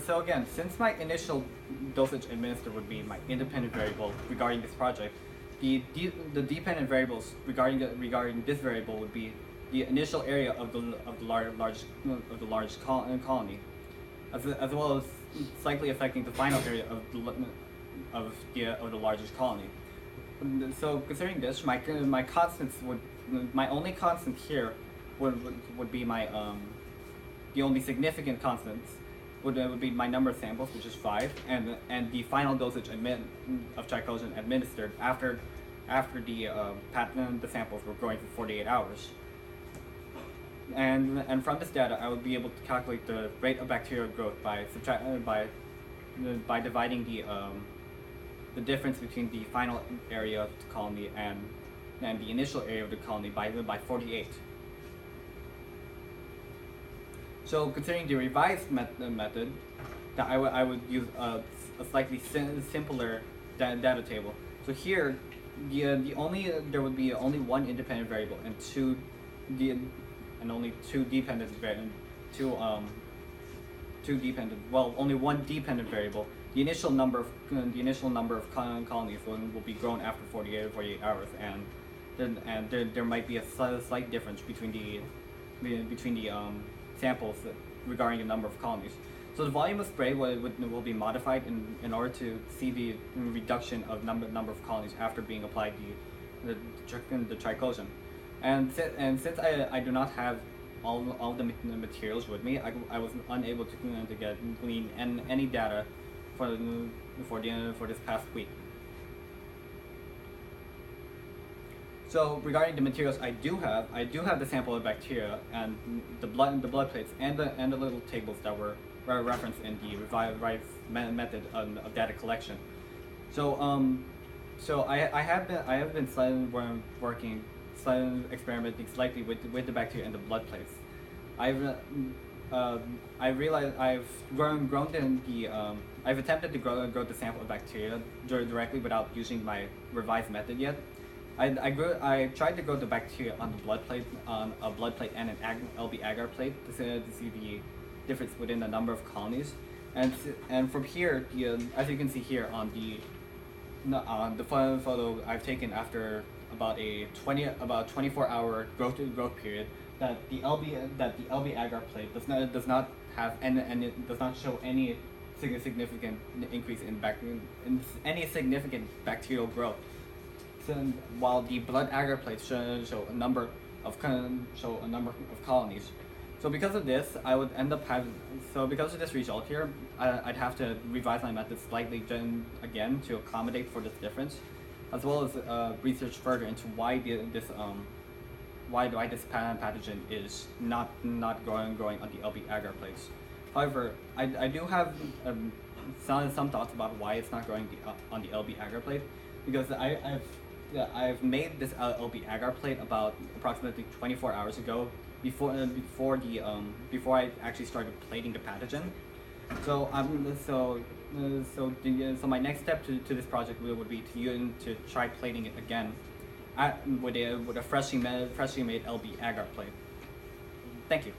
So again, since my initial dosage administered would be my independent variable regarding this project, the dependent variables regarding this variable would be the initial area of the large colony, as well as slightly affecting the final area of the largest colony. So considering this, my constants would my only constant here would be my the only significant constants would be my number of samples, which is 5, and the final dosage of triclosan administered after the samples were growing for 48 hours. And from this data, I would be able to calculate the rate of bacterial growth by dividing the difference between the final area of the colony and the initial area of the colony by 48. So considering the revised method, that I would use a slightly simpler data table. So here, there would be only one independent variable and only two dependent only one dependent variable. The initial number of colonies will be grown after 48 hours, and there might be a slight difference between the samples regarding the number of colonies. So the volume of spray will be modified in order to see the reduction of number of colonies after being applied the triclosan. And since I do not have all the materials with me, I was unable to glean any data for this past week. So regarding the materials I do have the sample of bacteria and the blood plates and the little tables that were referenced in the revised method of data collection. So I have been slightly experimenting slightly with the bacteria and the blood plates. I realized I've attempted to grow the sample of bacteria directly without using my revised method yet. I tried to grow the bacteria on the blood plate, on a blood plate and an LB agar plate to see the difference within the number of colonies, and from here, as you can see here on the photo I've taken after about 24-hour growth period, that the LB agar plate does not have and does not show any significant increase in any significant bacterial growth. So, while the blood agar plates show a number of colonies. So because of this, I would end up having. So because of this result here, I'd have to revise my method slightly again to accommodate for this difference, as well as research further into why this pathogen is not growing on the LB agar plates. However, I do have some thoughts about why it's not growing on the LB agar plate, because I've made this LB agar plate about approximately 24 hours ago, before I actually started plating the pathogen. So so my next step to this project would be to try plating it again with a freshly made LB agar plate. Thank you.